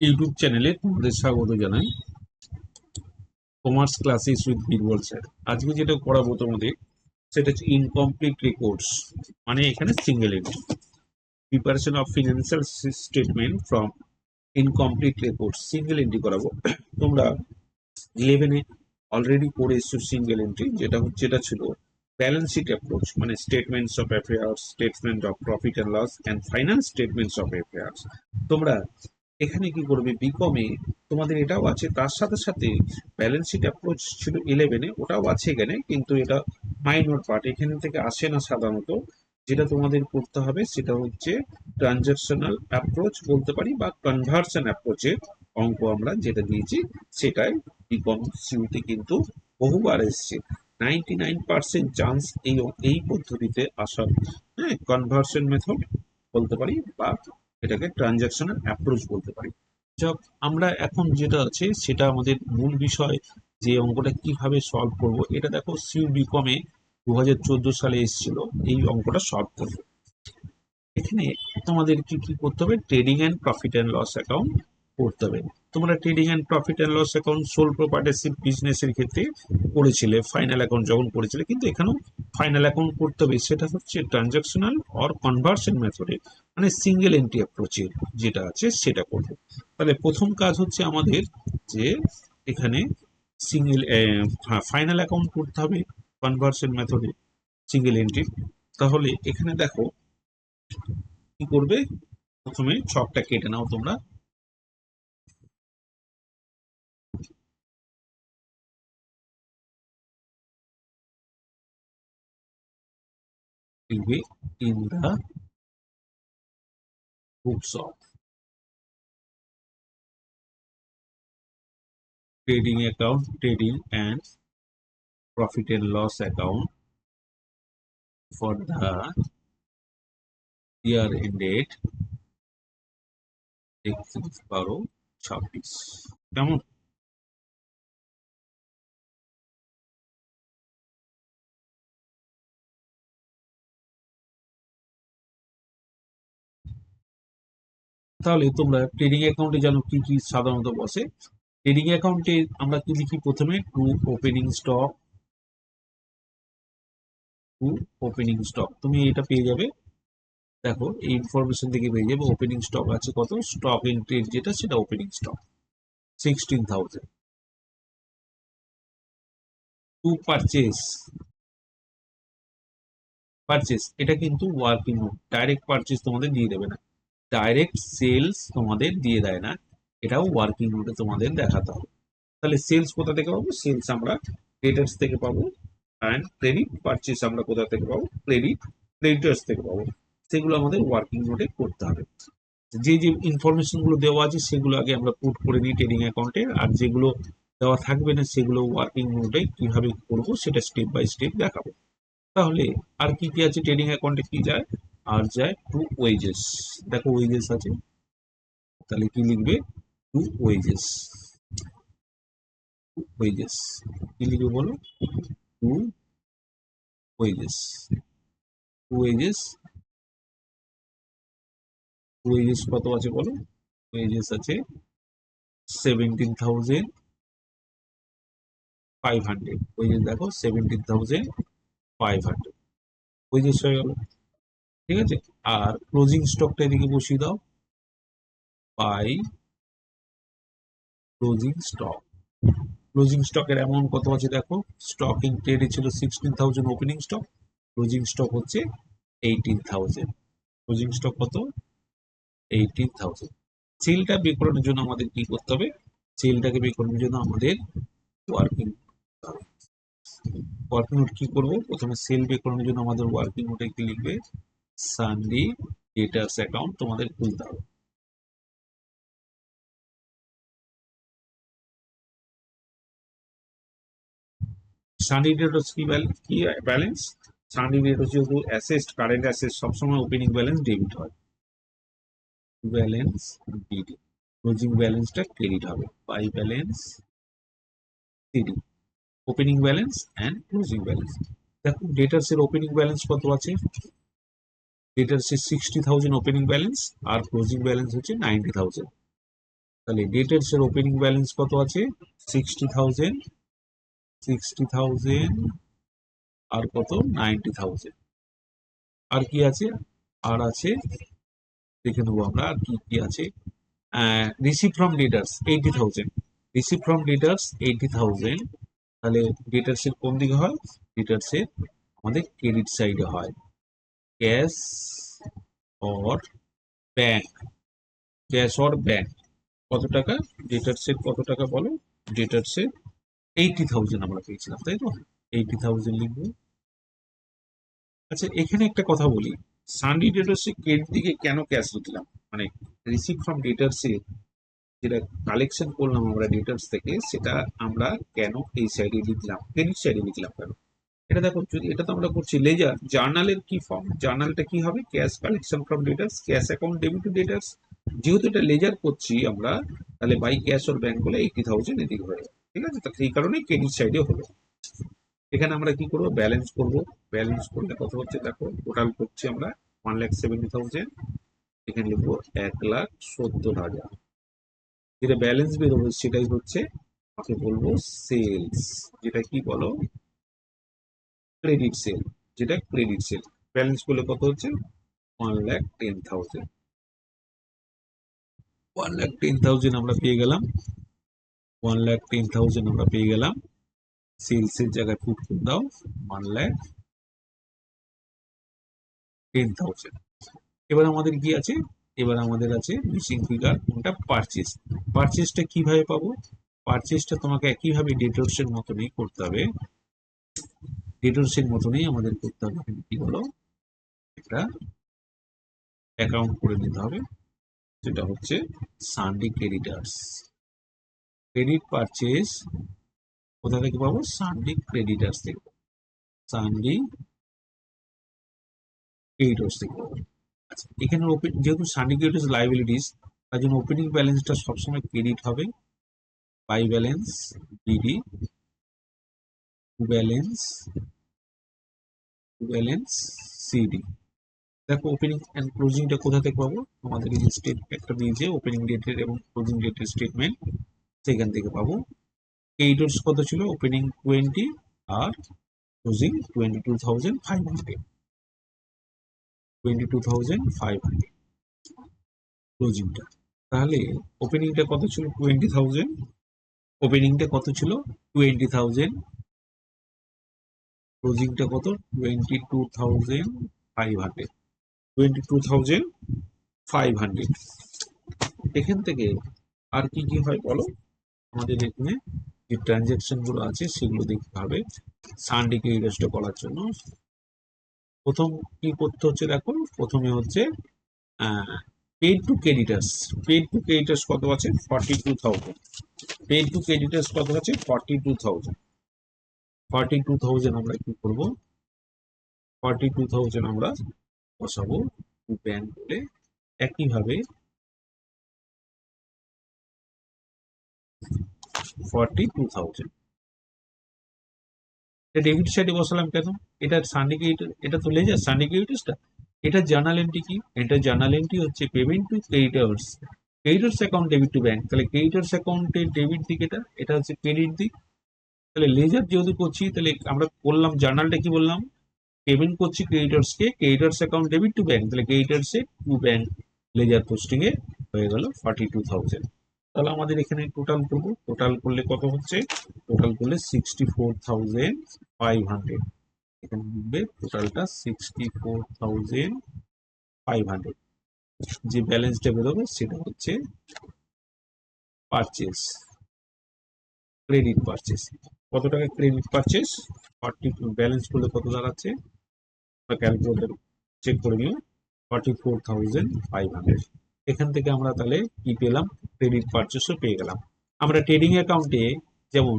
YouTube চ্যানেলে তোমাদের স্বাগত জানাই। Commerce classes with Birbal sir. আজকে যেটা পড়াবো তোমাদের সেটা হচ্ছে ইনকমপ্লিট রেকর্ডস, মানে এখানে single entry, preparation of financial statement from incomplete records. Single entry করাবো। তোমরা 11-এ অলরেডি পড়ে এসছো সিঙ্গেল এন্ট্রি, যেটা ছিল ব্যালেন্স শিট অ্যাপ্রোচ, মানে statements of affairs, statement of profit and loss and finance statements of affairs. তোমরা এখানে কি করবে, বিকমে তোমাদের এটাও আছে, তার সাথে সাথে ব্যালেন্স শিট অ্যাপ্রোচ ছিল 11-এ, ওটাও আছে এখানে, কিন্তু এটা মাইনর পার্ট, এখান থেকে আসে না সাধারণত। যেটা তোমাদের করতে হবে সেটা হচ্ছে ট্রানজাকশনাল অ্যাপ্রোচ বলতে পারি, বা কনভার্সন অ্যাপ্রোচের অঙ্ক আমরা যেটা দিয়েছি সেটাই বিকম সিউতে কিন্তু বহুবার এসছে। 99% চান্স এই পদ্ধতিতে আসার। হ্যাঁ, কনভার্সন মেথড বলতে পারি, বা এটাকে ট্রানজাকশনাল অ্যাপ্রোচ বলতে পারি। যাক, আমরা এখন যেটা আছে সেটা আমাদের মূল বিষয়, যে অঙ্কটা কিভাবে সলভ করব। এটা দেখো সিউ বিকমে 2014 সালে এসেছিল, এই অঙ্কটা সলভ করব। এখানে তোমাদের কি কি করতে হবে, trading and profit and loss account করতে হবে। তোমরা trading and profit and loss account sole proprietorship বিজনেসের ক্ষেত্রে করেছিলে, ফাইনাল অ্যাকাউন্ট যখন করেছিলে, কিন্তু এখানেও ফাইনাল অ্যাকাউন্ট করতে হবে। সেটা হচ্ছে ট্রানজাকশনাল অর কনভার্সন মেথডে, মানে সিঙ্গেল এন্ট্রি অ্যাপ্রোচের যেটা আছে সেটা করবো। তাহলে প্রথম কাজ হচ্ছে আমাদের যে এখানে সিঙ্গেল ফাইনাল অ্যাকাউন্ট করতে হবে কনভার্সন মেথডে, সিঙ্গেল এন্ট্রি। তাহলে এখানে দেখো কি করবে, প্রথমে ছকটা কেটে নাও তোমরা। লিখবে in the books of trading account, trading and profit and loss account for the year ended 31/12/26। কেমন? তাহলে তোমরা ট্রেডিং অ্যাকাউন্টে জানো কি কি সাধারণত বসে। ট্রেডিং অ্যাকাউন্টে আমরা কি লিখি, প্রথমে to opening stock, to opening stock, তুমি এটা পেয়ে যাবে। দেখো এই ইনফরমেশন থেকে পেয়ে যাবে ওপেনিং স্টক আছে কত, স্টক এন্ট্রির যেটা সেটা opening stock 16,000। To purchase, purchase এটা কিন্তু ওয়ার্কিং নোট, ডাইরেক্ট পারচেস তোমাদের দিয়ে দেবে না, ডাইরেক্ট সেলস তোমাদের দিয়ে দেয় না, এটাও ওয়ার্কিং নোটে তোমাদের দেখাতে হবে। তাহলে সেলস কোথা থেকে পাবো, সেলস আমরা ক্রেডিটার্স থেকে পাবো, অ্যান্ড ক্রেডিট পারচেস আমরা কোথা থেকে পাবো, ক্রেডিটার্স থেকে পাবো। সেগুলো আমাদের ওয়ার্কিং নোটে করতে হবে। যে যে ইনফরমেশন গুলো দেওয়া আছে সেগুলো আগে আমরা পুট করে নিই ট্রেডিং অ্যাকাউন্টে, আর যেগুলো দেওয়া থাকবে না সেগুলো ওয়ার্কিং নোটে কিভাবে করবো সেটা স্টেপ বাই স্টেপ দেখাবো। তাহলে আর কি কি আছে ট্রেডিং অ্যাকাউন্টে, কি যায়, আর যায় টু ওয়েজেস। দেখো ওয়েজেস আছে, তাহলে কি লিখবে, টু ওয়েজেস, ওয়েজেস কি লিখবে বলো, to wages, to wages, to wages কত আছে বলো, ওয়েজেস আছে 17,500, ওয়েজেস দেখো 17,500, ওয়েজেস হয়ে গেল। ঠিক আছে, আর ক্লোজিং স্টকটা এদিকে বসিয়ে দাও, বাই ক্লোজিং স্টক। ক্লোজিং স্টকের অ্যামাউন্ট কত আছে দেখো, স্টক ইন ট্রেডে ছিল 16,000 ওপেনিং স্টক, ক্লোজিং স্টক হচ্ছে 18,000। ক্লোজিং স্টক কত, 18,000। সেলটা বের করানোর জন্য আমাদের কি করতে হবে, সেলটাকে বের করানোর জন্য আমাদের ওয়ার্কিং ওয়ার্কিং নোট কি করবো, প্রথমে সেল বের করানোর জন্য আমাদের ওয়ার্কিং নোটে কি লিখবে, সানডে ডেটার্স অ্যাকাউন্ট তোমাদের খুলতে হবে। সানডে ডেটার্স কি ব্যালেন্স, সানডে ডেটার্স যেহেতু অ্যাসেস্ট, কারেন্ট অ্যাসেস্ট সবসময় ওপেনিং ব্যালেন্স ডেবিট হয়, ব্যালেন্স ডেবিট, ক্লোজিং ব্যালেন্সটা ক্রেডিট হবে, by balance CD, opening balance and closing balance. দেখো ডেটার্স এর ওপেনিং ব্যালেন্স কত আছে, ডেটার্স এর 60,000 ওপেনিং ব্যালেন্স, আর ক্লোজিং ব্যালেন্স হচ্ছে 90,000। তাহলে ডেটার্স এর ওপেনিং ব্যালেন্স কত আছে? 60,000, 60,000 আর কত? 90,000। আর কি আছে? আর আছে, দেখে নেবো আমরা আর কি কি আছে। Receive from debtors 80,000, receive from debtors 80,000। তাহলে ডেটার্স এর কোন দিকে হয়? ডেটার্স এর আমাদের ক্রেডিট সাইডে হয়। Cash or bank, cash or bank. কত টাকা? ডেটার্স এর কত টাকা বলো? ডেটার্স এর 80,000 আমরা পেয়েছিলাম, তাই তো? 80,000 লিখবো। আচ্ছা, এখানে একটা কথা বলি, সানডে ডেটার্স এর ক্রেডিট দিকে কেন ক্যাশ লিখলাম? মানে রিসিভ ফ্রম ডেটার্স এ যেটা কালেকশন করলাম আমরা ডেটার্স থেকে, সেটা আমরা কেন এই সাইডে লিখলাম, ক্রেডিট সাইডে লিখলাম কেন? এটা দেখো, যদি এটা তো আমরা করছি লেজার, জার্নালের কি ফর্ম? জার্নালটা কি হবে? Cash collection from debtors, cash account debit to debtors. যেহেতু এটা লেজার করছি আমরা, তাহলে বাই ক্যাশ ওর ব্যাংক বলে 80,000 এদিকে হয়ে যাবে। ঠিক আছে, তো সেই কারণে ক্রেডিট সাইডে হলো। এখানে আমরা কি করব? ব্যালেন্স করব। ব্যালেন্স করলে কত হচ্ছে দেখো, টোটাল করছি আমরা 1,70,000। এখানে লিখবো 1,70,000। যেটা ব্যালেন্স বেরোবে সেটাই হচ্ছে আমাকে বলবো সেলস, যেটা কি বলো? ক্রেডিট সেল, যেটা ক্রেডিট সেল। ব্যালেন্স করলে কত হচ্ছে? 1,10,000। 1,10,000 আমরা পেয়ে গেলাম। 1,10,000 আমরা পেয়ে গেলাম। সেলস এর জায়গায় পুট করে দাও 1,10,000। এবার আমাদের কি আছে? এবার আমাদের আছে মিসিং ফিগার কোনটা? পারচেজ। পারচেজটা কিভাবে পাবো? পারচেজটা তোমাকে একইভাবে ডেটর্স এর মতনই করতে হবে। ডেটর্স এর মতনই আমাদের করতে হবে। কি হলো? একটা অ্যাকাউন্ট করে নিতে হবে, যেটা হচ্ছে সানডে ক্রেডিটার্স। ক্রেডিট পারচেজ কোথা থেকে পাবো? সানডে ক্রেডিটার্স থেকে, সানডে ক্রেডিটার্স থেকে পাবো। আচ্ছা, এখানে যেহেতু সানডে ক্রেডিটার্স লাইবিলিটিস, তার জন্য ওপেনিং ব্যালেন্সটা সবসময় ক্রেডিট হবে। By balance BD, balance balance CD. দেখো, ওপেনিং এন্ড ক্লোজিংটা কোথা থেকে পাবো? আমাদের এই যে স্টেট একটা দিয়েছে ওপেনিং ডেটের এবং ক্লোজিং ডেটের স্টেটমেন্ট, সেখান থেকে পাবো। ক্রেডিটর্স কত ছিল? ওপেনিং 20 আর ক্লোজিং 22,500, 22,500 ক্লোজিংটা। তাহলে ওপেনিংটা কত ছিল? 20,000। ওপেনিংটা কত ছিল? 20,000। ক্লোজিংটা কত? 22,500, 22,500। এখান থেকে আর কি কি হয় বলো? আমাদের এখানে যে ট্রানজ্যাকশন গুলো আছে সেগুলো দেখতে হবে সানডে ক্রেডিটার্সটা করার জন্য। প্রথম কি করতে হচ্ছে দেখো, প্রথমে হচ্ছে paid to creditors. Paid to creditors কত আছে? 42,000। পেড টু ক্রেডিটার্স কত আছে? 42,000। 42,000 আমরা কি করবো? 42,000 আমরা বসাবো ব্যাংক বলে। একইভাবে 42,000 ডেবিট সাইডে বসালাম কেন? এটা সানডে ক্রেডিট, এটা তো লেজার সানডে ক্রেডিটার্সটা। এটা জার্নাল এন্ট্রি কি? এটা জার্নাল এন্ট্রি হচ্ছে payment to creditors, creditors account debit to bank. তাহলে ক্রেডিটার্স অ্যাকাউন্টের ডেবিট দিক, এটা এটা হচ্ছে ক্রেডিট দিক। তাহলে লেজার যেহেতু করছি, তাহলে আমরা করলাম জার্নালটা কি বললাম? পেমেন্ট করছি ক্রেডিটার্সকে, creditors account debit to bank, তাহলে ক্রেডিটার্সে টু ব্যাংক লেজার পোস্টিং এ হয়ে গেল 42,000। তাহলে আমাদের এখানে টোটাল করবো, টোটাল করলে কত হচ্ছে? টোটাল করলে 64,500। এখানে লিখবে টোটালটা 64,500। যে ব্যালেন্সটা বেরোবে সেটা হচ্ছে পারচেস, ক্রেডিট পারচেস। কত টাকা ক্রেডিট পারচেস? 42 ব্যালেন্স করলে কত দাঁড়াচ্ছে? ক্যালকুলেটর চেক করে নিও। 44,500। এখান থেকে আমরা তাহলে কি পেলাম? ক্রেডিট পারচেসও পেয়ে গেলাম। আমরা ট্রেডিং অ্যাকাউন্টে যেমন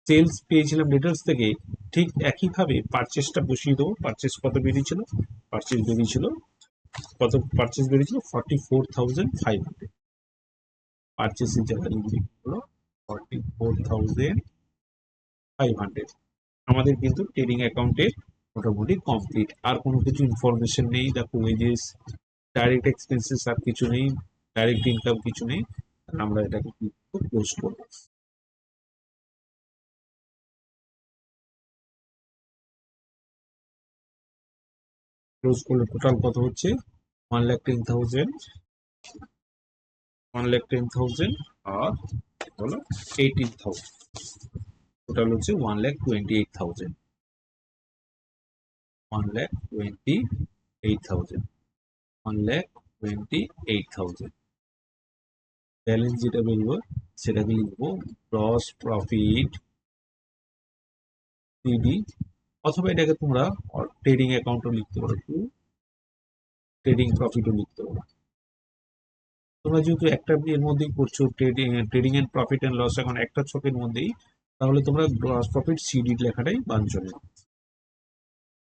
সেলস পেয়েছিলাম ডেটার্স থেকে, ঠিক একইভাবে পারচেসটা বসিয়ে দেবো। পারচেস কত বেরিয়েছিল? পারচেস বেরিয়েছিল কত? পারচেস বেরিয়েছিল 44,500। পারচেসের জায়গায় হলো 44,500। আমাদের কিন্তু ট্রেডিং অ্যাকাউন্টে মোটামুটি কমপ্লিট। আর কোনো কিছু ইনফরমেশন নেই। দেখো ওয়েজেস, ডাইরেক্ট এক্সপেন্সেস আর কিছু নেই, ডাইরেক্ট ইনকাম কিছু নেই। আমরা এটাকে ক্লোজ করবো। ক্লোজ করলে টোটাল কত হচ্ছে? 1,10,000, 1,10,000 আর হলো 18,000, টোটাল হচ্ছে 1,28,000, 1,28,000, 1,28,000। ব্যালেন্স যেটা বেরোবে সেটাকে লিখবো গ্রস প্রফিট পিডি, অথবা এটাকে তোমরা ট্রেডিং অ্যাকাউন্টও লিখতে পারো, ট্রেডিং প্রফিটও লিখতে পারো। তোমরা যেহেতু একটা এর মধ্যেই করছো, trading and profit and loss এখন একটা ছকের মধ্যেই, তাহলে তোমরা গ্রস প্রফিট সিডি লেখাটাই বাঞ্ছনীয়।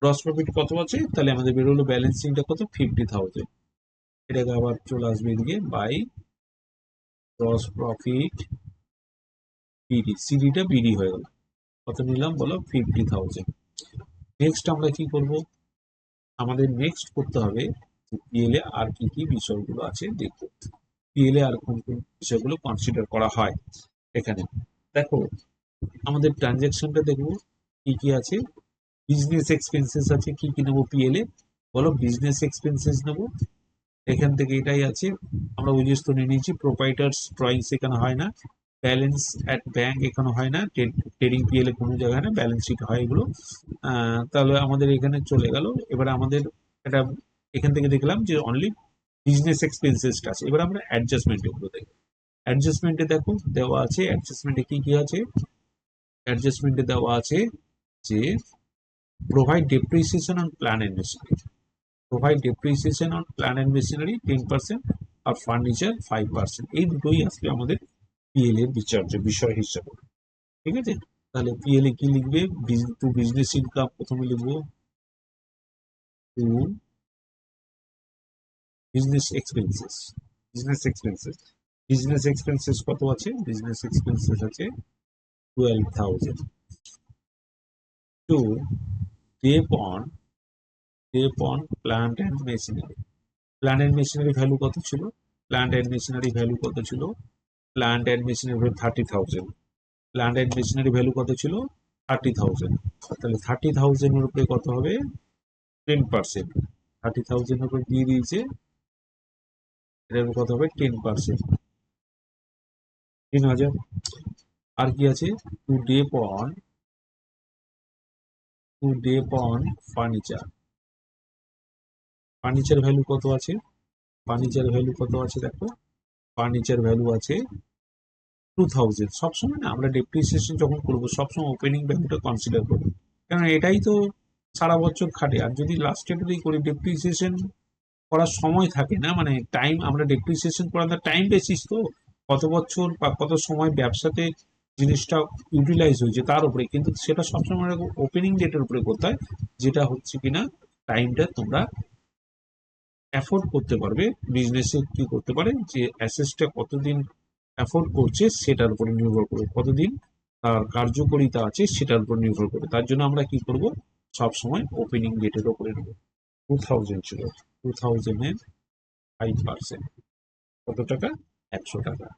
গ্রস প্রফিট কত আছে? তাহলে আমাদের বেরোলো ব্যালেন্সিংটা কত? 50,000। এটাকে আবার চলে আসবে এদিকে বাই গ্রস প্রফিট বিডি, সিডিটা বিডি হয়ে গেল। কত নিলাম বলো? 50,000। নেক্সট আমরা কি করব? আমাদের নেক্সট করতে হবে পিএলএ আর কি কি বিষয়গুলো আছে দেখবো। পিএলএ আর কোন কোন বিষয়গুলো কনসিডার করা হয় এখানে। দেখো, আমাদের ট্রানজ্যাকশনটা দেখবো কি কি আছে। বিজনেস এক্সপেন্সেস আছে, কি কি নেবো পিএলএ বলো? বিজনেস এক্সপেন্সেস নেবো, এখান থেকে এটাই আছে। আমরা ওই তো নিয়ে নিয়েছি। প্রোপাইটার্স ড্রয়িংস এখানে হয় না, ব্যালেন্স অ্যাট ব্যাংক এখানে হয় না, ট্রেডিং পিএলএ কোনো জায়গায় না, ব্যালেন্স শিট হয় এগুলো। তাহলে আমাদের এখানে চলে গেল। এবার আমাদের এটা এখান থেকে দেখলাম যে অনলি বিজনেস এক্সপেন্সেসটা আছে। এবার আমরা অ্যাডজাস্টমেন্ট এগুলো দেখব। অ্যাডজাস্টমেন্টে দেখো দেওয়া আছে, অ্যাডজাস্টমেন্টে কি কি আছে? অ্যাডজাস্টমেন্টে দেওয়া আছে যে provide depreciation on plant and machinery, provide depreciation on plant and machinery 10% আর ফার্নিচার 5%। এই দুটোই আসলে আমাদের পিএল এর বিচার্য বিষয় হিসেবে। ঠিক আছে, তাহলে পিএল এ কি লিখবে? টু বিজনেস ইনকাম প্রথমে লিখবো, to business expenses, business expenses, business expenses কত আছে? বিজনেস এক্সপেন্সেস আছে 12,000। To dep on plant and machinery, plant and machinery value কত ছিল? প্ল্যান্ট অ্যান্ড মেশিনারি ভ্যালু কত ছিল? Plant and machinery value 30,000। Plant and machinery value কত ছিল? 30,000। তাহলে 30,000 এর উপরে কত হবে? 10%। 30,000 এর উপরে দিয়ে দিয়েছে, এটার উপর কত হবে? 10%, 3,000। আর কি আছে? To dep on furniture, furniture value কত আছে? ফার্নিচার ভ্যালু কত আছে দেখো, ফার্নিচার ভ্যালু আছে 2,000। সবসময় না আমরা ডেপ্রিসিয়েশন যখন করবো সবসময় ওপেনিং ভ্যালুটা কনসিডার করবো, কারণ এটাই তো সারা বছর খাটে। আর যদি লাস্টে যদি করি ডেপ্রিসিয়েশন করার সময় থাকে না, মানে টাইম, আমরা ডেপ্রিসিয়েশন করার টাইম বেসিস তো, কত বছর বা কত সময় ব্যবসাতে জিনিসটা ইউটিলাইজ হয়েছে তার উপরে, কিন্তু সেটা সবসময় ওপেনিং ডেটের উপরে করতে হয়, যেটা হচ্ছে কিনা টাইমটা তোমরা অ্যাফোর্ড করতে পারবে। বিজনেসে কি করতে পারে যে অ্যাসেসটা কতদিন অ্যাফোর্ড করছে সেটার উপরে নির্ভর করে, কতদিন তার কার্যকরিতা আছে সেটার উপর নির্ভর করে। তার জন্য আমরা কি করব? সব সময় ওপেনিং ডেটের উপরে নেব। 2,000 ছিল, 2,000 5%, কত টাকা? 100 টাকা।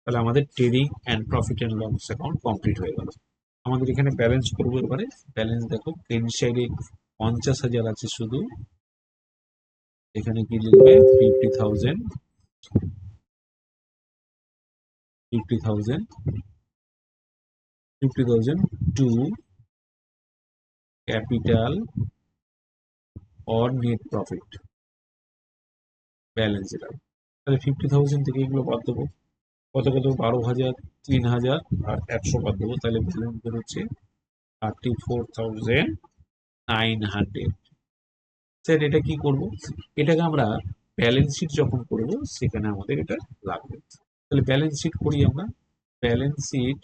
তাহলে আমাদের trading and profit and loss account complete হয়ে গেল। আমাদের এখানে ব্যালেন্স করবো এবারে। ব্যালেন্স দেখো, ক্রেডিট সাইডে 50,000 আছে শুধু, এখানে কি লিখবে? 50,000, 50,000, 50,000 to capital or net profit balance. এটা তাহলে 50,000 থেকে এগুলো বাদ দেবো, কত কত? 12,000, 3,000 আর 100 বাদ দেবো, তাহলে ব্যালেন্স বেরোচ্ছে 34,900। স্যার এটা কি করব? এটাকে আমরা ব্যালেন্স শিট যখন করব সেখানে আমাদের এটা লাগবে। তাহলে ব্যালেন্স শিট করি আমরা। Balance sheet,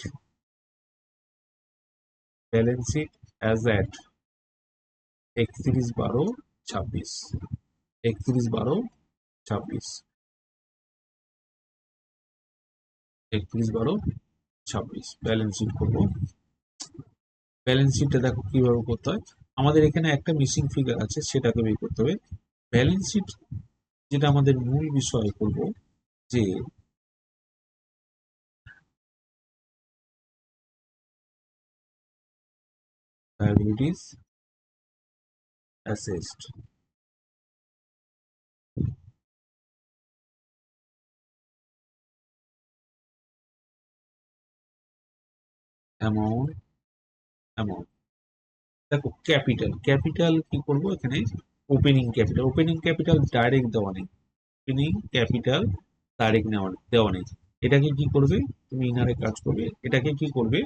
balance sheet as at 31/12/26, 31/12/26, 31/12/26 balance sheet করবো। ব্যালেন্স শিটটা দেখো কিভাবে করতে হয়। আমাদের এখানে একটা মিসিং ফিগার আছে, সেটাকে বের করতে হবে। ব্যালেন্স শিট যেটা আমাদের মূল বিষয় করব, যে liabilities assessed, amount, amount। দেখো ক্যাপিটাল, ক্যাপিটাল কি করবো এখানে, opening capital, opening capital direct দেওয়া নেই, ওপেনিং ক্যাপিটাল ডাইরেক্ট দেওয়া নেই। এটাকে কি করবে, তুমি ইনারে কাজ করবে, এটাকে কি করবে,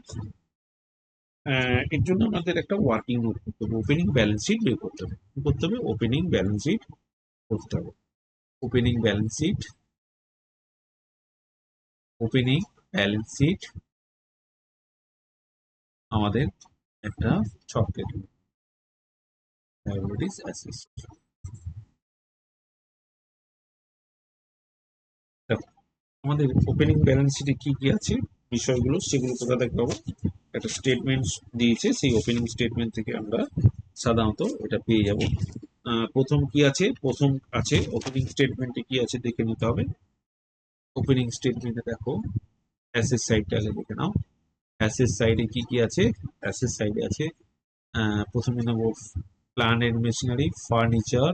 এর জন্য আমাদের একটা ওয়ার্কিং নোট করতে হবে, ওপেনিং ব্যালেন্স শিট বের করতে হবে। কি করতে হবে, ওপেনিং ব্যালেন্স শিট করতে হবে। Opening balance sheet, opening balance sheet আমাদের একটা ছকে লায়াবিলিটিস অ্যাসেসড। আমাদের ওপেনিং ব্যালেন্স শিটে কি কি আছে বিষয়গুলো, সেগুলো কোথা থেকে পাবো, একটা স্টেটমেন্ট দিয়েছে, সেই ওপেনিং স্টেটমেন্ট থেকে আমরা সাধারণত এটা পেয়ে যাব। প্রথম কি আছে, প্রথম আছে ওপেনিং স্টেটমেন্টে কি আছে দেখে নিতে হবে। ওপেনিং স্টেটমেন্টে দেখো অ্যাসেট সাইডটা আগে দেখে নাও। অ্যাসেট সাইডে কি কি আছে, অ্যাসেট সাইডে আছে প্রথমে নেব plant and machinery, furniture,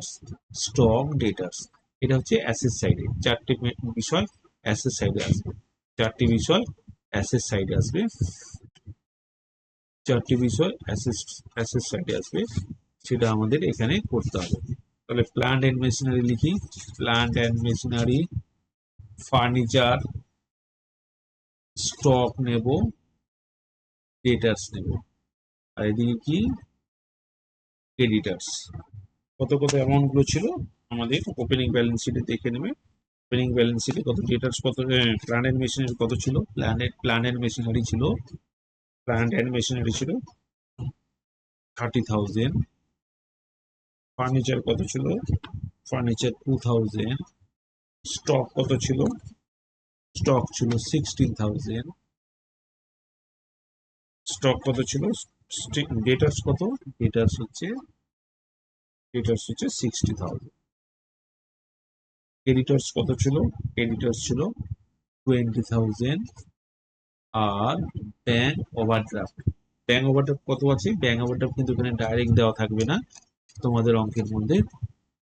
stock, debtors. এটা হচ্ছে অ্যাসেট সাইডে, চারটে বিষয় অ্যাসেট সাইডে আসবে, চারটি বিষয় অ্যাসেট সাইডে আসবে, চারটি বিষয় অ্যাসেট সাইডে আসবে, সেটা আমাদের এখানে করতে হবে। তাহলে প্ল্যান্ট এন্ড মেশিনারি লিখি, plant and machinery, furniture, stock নেব, ডেটার্স নেব, আর এদিকে কি ক্রেডিটার্স। কত কত অ্যামাউন্ট গুলো ছিল আমাদের ওপেনিং ব্যালেন্স শিটে দেখে নেবে। ওপেনিং ব্যালেন্স শিটে কত, ডেটার্স কত, প্ল্যান্ট এন্ড মেশিনারি কত ছিল, প্ল্যান্ট এন্ড মেশিনারি ছিল, প্ল্যান্ট এন্ড মেশিনারি ছিল 30,000। ফার্নিচার কত ছিল, ফার্নিচার 2,000। স্টক কত ছিল, স্টক ছিল 16,000। স্টক কত ছিল, ডেটার্স কত, ডেটার্স হচ্ছে 60,000। ক্রেডিটর্স কত ছিল, ক্রেডিটর্স ছিল 20,000। আর ব্যাংক ওভারড্রাফট, ব্যাংক ওভারড্রাফট কত আছে, ব্যাংক ওভারড্রাফট কিন্তু এখানে ডাইরেক্ট দেওয়া থাকবে না, তোমাদের অঙ্কের মধ্যে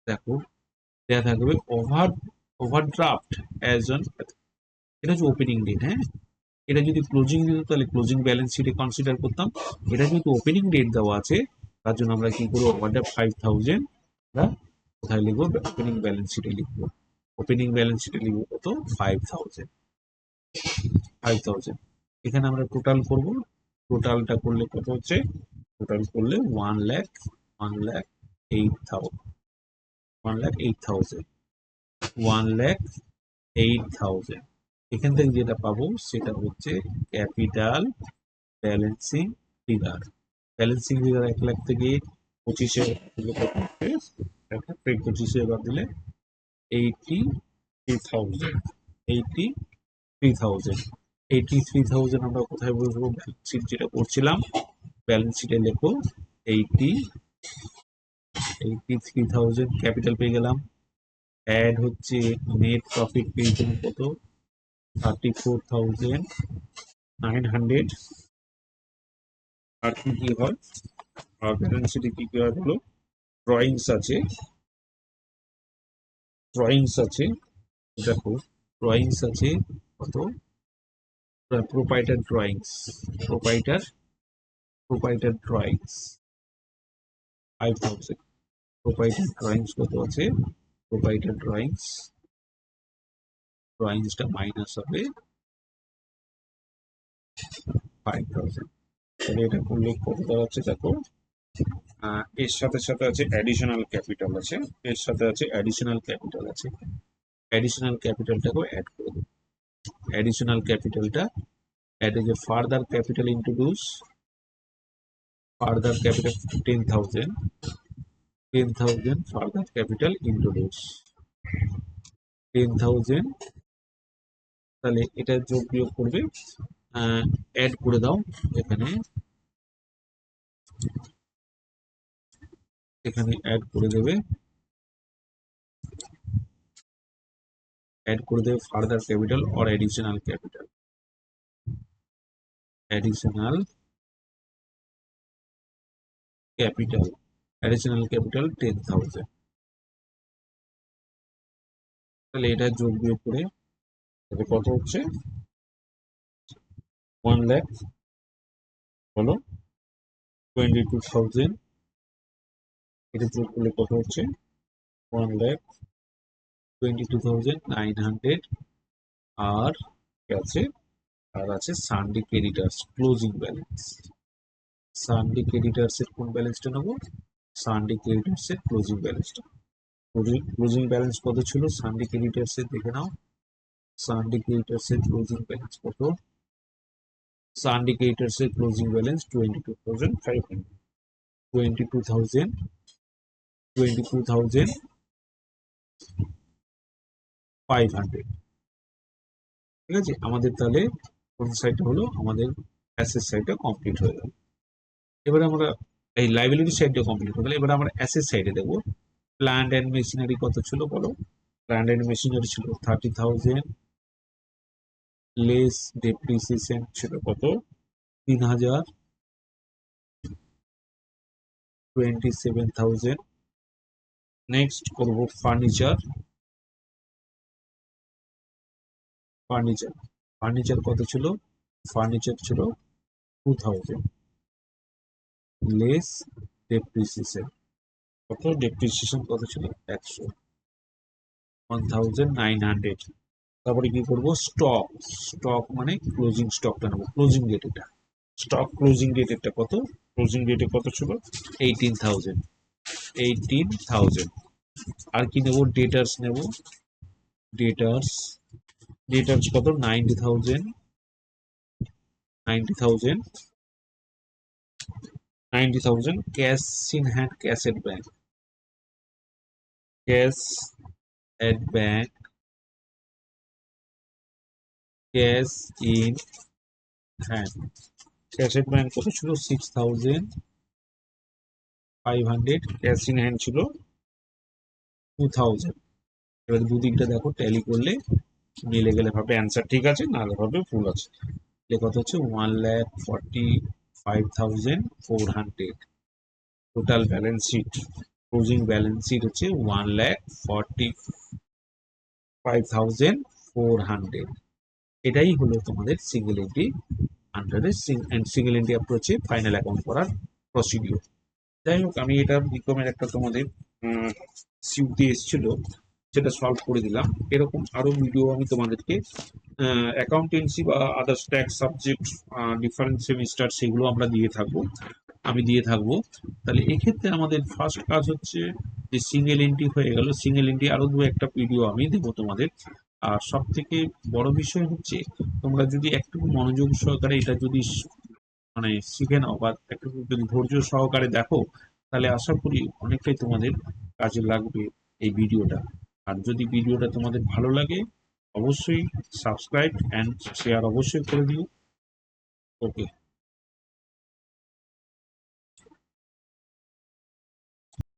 দেখো দেওয়া থাকবে ওভারড্রাফট অ্যাজ অন, এটা হচ্ছে ওপেনিং ডেট। হ্যাঁ, এটা যদি ক্লোজিং দিত তাহলে ক্লোজিং ব্যালেন্স শিটে কনসিডার করতাম, এটা যেহেতু ওপেনিং ডেট দেওয়া আছে তার জন্য আমরা কি করবো, ওভারড্রাফট 5,000 আমরা কোথায় লিখবো, ওপেনিং ব্যালেন্স শিটে লিখবো। ওপেনিং ব্যালেন্স শিটে লিখবো কত, 5,000, 5,000। এখানে আমরা টোটাল করব, টোটালটা করলে কত হচ্ছে, টোটাল করলে 1,08,000, 1,08,000, 1,08,000। এখান থেকে যেটা পাবো সেটা হচ্ছে capital balancing figure. Balancing figure 1,00,000 থেকে 25,000 দিলে কত হবে, 1,00,000 থেকে 25,000 দিলে 83,000, 83,000, 83,000 আমরা কোথায় বসবো, ব্যালেন্স শিট যেটা করছিলাম, ব্যালেন্স শিটে লেখো 83,000 ক্যাপিটাল পেয়ে গেলাম। অ্যাড হচ্ছে নেট প্রফিট পেয়েছিলাম কত, 34,900। আর কি কি হয়, আর ব্যালেন্স শিটে কি কি হয় বলো, ড্রয়িংস আছে, ড্রয়িংস আছে, দেখো ড্রয়িংস আছে কত, proprietor drawings, proprietor proprietor drawings 5,000। Proprietor drawings কত আছে, প্রোপাইটার ড্রয়িংস, ড্রয়িংসটা মাইনাস হবে 5,000। তাহলে এটা করলে কত দাঁড়াচ্ছে দেখো, এর সাথে সাথে আছে অ্যাডিশনাল ক্যাপিটাল আছে, এর সাথে আছে অ্যাডিশনাল ক্যাপিটাল আছে, অ্যাডিশনাল ক্যাপিটালটাকেও অ্যাড করে দেবো। অ্যাডিশনাল ক্যাপিটালটা add a further capital introduce, further capital 10,000, 10,000 further capital introduce 10,000। তাহলে এটা যোগ বিয়োগ করবে, অ্যাড করে দাও এখানে, এখানে অ্যাড করে দেবে, অ্যাড করে দেবে further capital or additional capital, additional capital, additional capital 10,000। তাহলে এটা যোগ বিয়োগ করে তাহলে কত হচ্ছে? 1 লাখ হলো 22,000। এটা যোগ করলে কত হচ্ছে? 1,22,900। আর কি আছে? আর আছে Sunday creditors closing balance. Sunday creditors এর কোন ব্যালেন্সটা নেবো? সানডে ক্রেডিটার্স এর ক্লোজিং ব্যালেন্সটা। ক্লোজিং ব্যালেন্স কত ছিল সানডে ক্রেডিটার্স এর দেখে নাও। সানডে ক্রেডিটার্স এর ক্লোজিং ব্যালেন্স কত? সানডে ক্রেডিটার্স এর ক্লোজিং ব্যালেন্স 22,500। 22,000 22,500। ঠিক আছে, আমাদের তাহলে কোন সাইডটা হলো? আমাদের অ্যাসেট সাইডটা কমপ্লিট হয়ে গেল। এবারে আমরা এই লাইবিলিটি সাইডটা কমপ্লিট হয়ে গেল। এবার আমরা অ্যাসেট সাইডে দেবো। প্ল্যান্ট অ্যান্ড মেশিনারি কত ছিল বলো? প্ল্যান্ট অ্যান্ড মেশিনারি ছিল 30,000, লেস ডেপ্রিসিয়েশন ছিল কত? 3,000, 27,000। নেক্সট করব ফার্নিচার। ফার্নিচার ফার্নিচার কত ছিল? ফার্নিচার ছিল 2,000, লেস ডেপ্রিসিয়েশন কত? ডেপ্রিসিয়েশন কত ছিল? 100, 1,900। তারপরে কি করব? স্টক। স্টক মানে ক্লোজিং স্টকটা নেবো, ক্লোজিং ডেট এটা। স্টক ক্লোজিং ডেট এটা কত? ক্লোজিং ডেটে কত ছিল? 18,000, 18,000। আর কি নেব? ডেটার্স নেব। ডেটার্স ডেটার্স কত? 90,000, 90,000, 90,000। Cash in hand, cash at bank, cash at bank, cash in hand. Cash at bank কত ছিল? 6,500। ক্যাশ ইন হ্যান্ড ছিল 2,000। এবার দুদিকটা দেখো, ট্যালি করলে মিলে গেলে ভাবে অ্যান্সার ঠিক আছে, নাহলে ভাবে ভুল আছে। কত হচ্ছে? 1,45,400। Total balance sheet, closing balance sheet হচ্ছে 1,45,400। এটাই হলো তোমাদের সিঙ্গেল এন্ট্রি আন্ডারে সিঙ্গেল এন্ট্রি অ্যাপ্রোচে ফাইনাল অ্যাকাউন্ট করার প্রসিডিওর। যাই হোক, আমি এটা বিকমের একটা তোমাদের সিউতে এসেছিল, সেটা সলভ করে দিলাম। এরকম আরো ভিডিও আমি তোমাদেরকে অ্যাকাউন্টেন্সি বা others tax subject different semester সেগুলো আমরা আমি দিয়ে থাকবো। তাহলে এক্ষেত্রে আমাদের ফার্স্ট কাজ হচ্ছে যে সিঙ্গেল এন্ট্রি হয়ে গেল। সিঙ্গেল এন্ট্রি আরো দু একটা ভিডিও আমি দেবো তোমাদের। আর সব থেকে বড় বিষয় হচ্ছে, তোমরা যদি একটু মনোযোগ সহকারে এটা যদি মানে শিখে নাও বা একটু যদি ধৈর্য সহকারে দেখো, তাহলে আশা করি অনেকটাই তোমাদের কাজে লাগবে এই ভিডিওটা। আর যদি ভিডিওটা তোমাদের ভালো লাগে, অবশ্যই সাবস্ক্রাইব অ্যান্ড শেয়ার অবশ্যই করে দিও। ওকে।